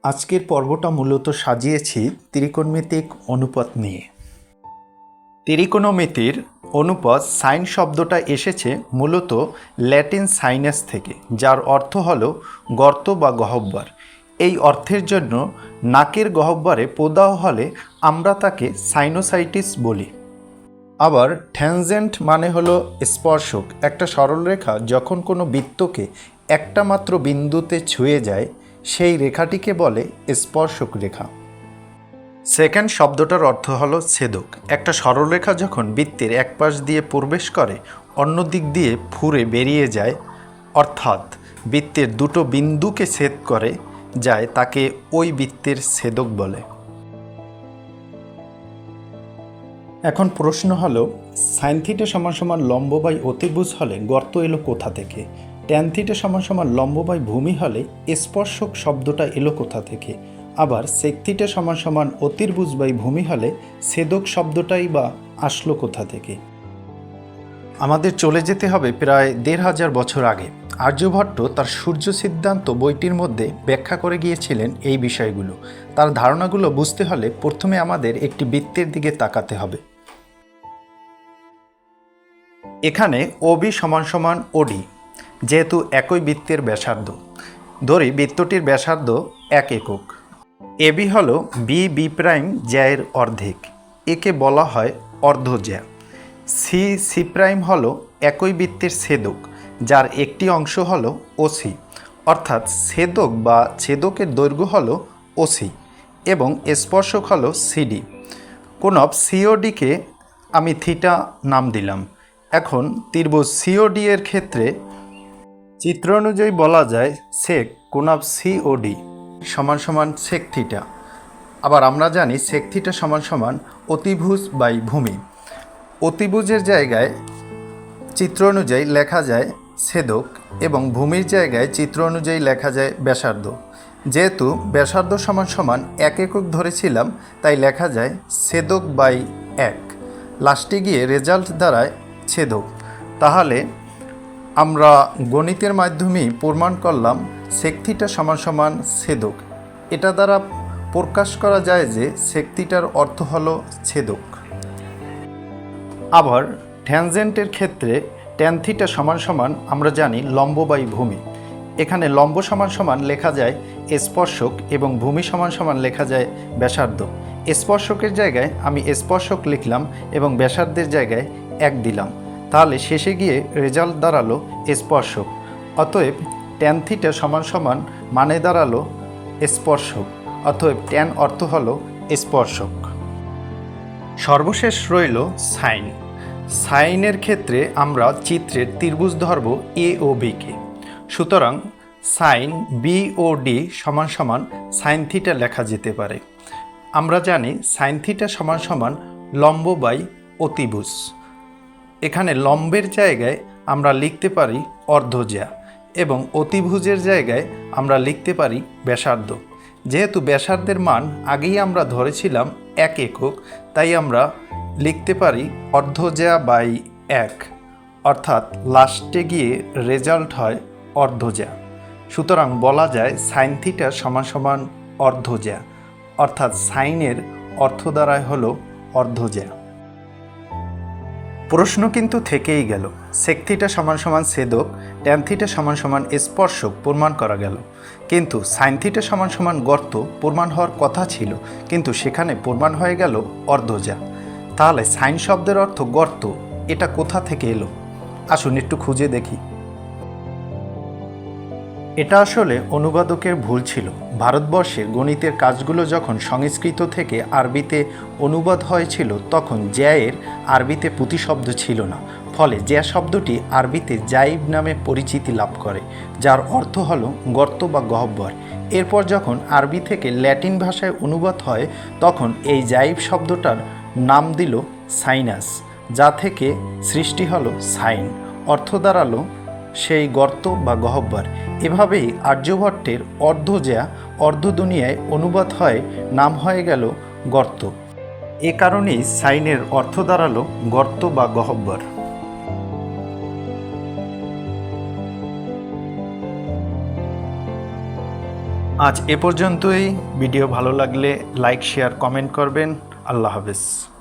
আজকের পর্বটা মূলত সাজিয়েছি ত্রিকোণমিতিক অনুপাত নিয়ে। ত্রিকোণমিতির অনুপাত সাইন শব্দটা এসেছে মূলত ল্যাটিন সাইনাস থেকে, যার অর্থ হলো গর্ত বা গহ্বর। এই অর্থের জন্য নাকের গহ্বরে প্রদাহ হলে আমরা তাকে সাইনোসাইটিস বলি। আবার ট্যানজেন্ট মানে হলো স্পর্শক। একটা সরলরেখা যখন কোনো বৃত্তকে একটা মাত্র বিন্দুতে ছুঁয়ে যায় সেই রেখাটিকে বলে স্পর্শক রেখা। সেকেন্ড শব্দটার অর্থ হলো ছেদক। একটা সরলরেখা যখন বৃত্তের এক পাশ দিয়ে প্রবেশ করে অন্য দিক দিয়ে ফুঁড়ে বেরিয়ে যায়, অর্থাৎ বৃত্তের দুটো বিন্দুকে ছেদ করে যায়, তাকে ওই বৃত্তের ছেদক বলে। এখন প্রশ্ন হলো, সাইন থিটা সমান সমান লম্ব বাই অতিভুজ হলে গর্ত এলো কোথা থেকে? ট্যান থিটা সমান সমান লম্ব বাই ভূমি হলে স্পর্শক শব্দটা এলো কোথা থেকে? আবার সেক থিটা সমান সমান অতির্ভুজ বাই ভূমি হলে ছেদক শব্দটাই বা আসলো কোথা থেকে? আমাদের চলে যেতে হবে প্রায় ১৫০০ বছর আগে। আর্যভট্ট তার সূর্য সিদ্ধান্ত বইটির মধ্যে ব্যাখ্যা করে গিয়েছিলেন এই বিষয়গুলো। তার ধারণাগুলো বুঝতে হলে প্রথমে আমাদের একটি বৃত্তের দিকে তাকাতে হবে। এখানে ওবি সমান সমান ওডি, যেহেতু একই বৃত্তের ব্যাসার্ধ। ধরি বৃত্তটির ব্যাসার্ধ ১ একক। এবি হল বি প্রাইম জ্যায়ের অর্ধেক, একে বলা হয় অর্ধজ্যা। সি প্রাইম হল একই বৃত্তের ছেদক, যার একটি অংশ হল ওসি, অর্থাৎ ছেদক বা ছেদকের দৈর্ঘ্য হল ওসি এবং স্পর্শক হল সিডি। কোণব সিওডিকে আমি থিটা নাম দিলাম। এখন ত্রিভুজ সিওডি এর ক্ষেত্রে চিত্র অনুযায়ী বলা যায় সেক কোণব সিওডি সমান সমান সেক থিটা। আবার আমরা জানি সেক থিটা সমান সমান অতিভুজ বাই ভূমি। অতিভুজের জায়গায় চিত্র অনুযায়ী লেখা যায় ছেদক এবং ভূমির জায়গায় চিত্র অনুযায়ী লেখা যায় ব্যাসার্ধ। যেহেতু ব্যাসার্ধ সমান সমান ১ একক ধরেছিলাম, তাই লেখা যায় ছেদক বাই ১। লাস্টে গিয়ে রেজাল্ট দাঁড়ায় ছেদক। তাহলে আমরা গণিতের মাধ্যমেই প্রমাণ করলাম সেক থিটা সমান সমান ছেদক। এটা দ্বারা প্রকাশ করা যায় যে সেক থিটার অর্থ হলো ছেদক। আবার ট্যানজেন্টের ক্ষেত্রে ট্যান থিটা সমান সমান আমরা জানি লম্ব বাই ভূমি। এখানে লম্ব সমান সমান লেখা যায় স্পর্শক এবং ভূমি সমান সমান লেখা যায় ব্যাসার্ধ। স্পর্শকের জায়গায় আমি স্পর্শক লিখলাম এবং ব্যাসার্ধের জায়গায় ১ দিলাম। তাহলে শেষে গিয়ে রেজাল্ট দাঁড়ালো স্পর্শক। অতএব ট্যান থিটা সমান সমান মানে দাঁড়ালো স্পর্শক। অতএব ট্যান অর্থ হলো স্পর্শক। সর্বশেষ রইল সাইন। সাইনের ক্ষেত্রে আমরা চিত্রের ত্রিভুজ ধরব এ ও বিকে। সুতরাং সাইন বি ও ডি সমান সমান সাইন থিটা লেখা যেতে পারে। আমরা জানি সাইন থিটা সমান সমান লম্ব বাই অতিভুজ। এখানে লম্বের জায়গায় আমরা লিখতে পারি অর্ধজ্যা এবং অতিভুজের জায়গায় আমরা লিখতে পারি ব্যাসার্ধ। যেহেতু ব্যাসার্ধের মান আগেই আমরা ধরেছিলাম ১ একক, তাই আমরা লিখতে পারি অর্ধজ্যা বাই ১, অর্থাৎ লাস্টে গিয়ে রেজাল্ট হয় অর্ধজ্যা। সুতরাং বলা যায় সাইন থিটা সমান সমান অর্ধজ্যা, অর্থাৎ সাইনের অর্থ দ্বারাই হলো অর্ধজ্যা। প্রশ্ন কিন্তু থেকেই গেল, সেক থিটা সমান সমান ছেদক, ট্যান থিটা সমান সমান স্পর্শক প্রমাণ করা গেল, কিন্তু সাইন থিটা সমান সমান গর্ত প্রমাণ হওয়ার কথা ছিল, কিন্তু সেখানে প্রমাণ হয়ে গেল অর্ধজ্যা। তাহলে সাইন শব্দের অর্থ গর্ত, এটা কোথা থেকে এলো? আসুন একটু খুঁজে দেখি। এটা আসলে অনুবাদকের ভুল ছিল। ভারতবর্ষের গণিতের কাজগুলো যখন সংস্কৃত থেকে আরবিতে অনুবাদ হয়েছিল তখন জ্যায়ের আরবিতে প্রতিশব্দ ছিল না, ফলে জ্যা শব্দটি আরবিতে জাইব নামে পরিচিতি লাভ করে, যার অর্থ হলো গর্ত বা গহ্বর। এরপর যখন আরবি থেকে ল্যাটিন ভাষায় অনুবাদ হয় তখন এই জাইব শব্দটার নাম দিল সাইনাস, যা থেকে সৃষ্টি হলো সাইন, অর্থ দাঁড়ালো সেই গর্ত বা গহ্বর। এভাবেই আর্যভট্টের অর্ধজ্যা অর্ধ দুনিয়ায় অনুবাদ হয়, নাম হয়ে গেল গর্ত। এ কারণেই সাইনের অর্থ দাঁড়ালো গর্ত বা গহ্বর। আজ এ পর্যন্তই। ভিডিও ভালো লাগলে লাইক শেয়ার কমেন্ট করবেন। আল্লাহ হাফেজ।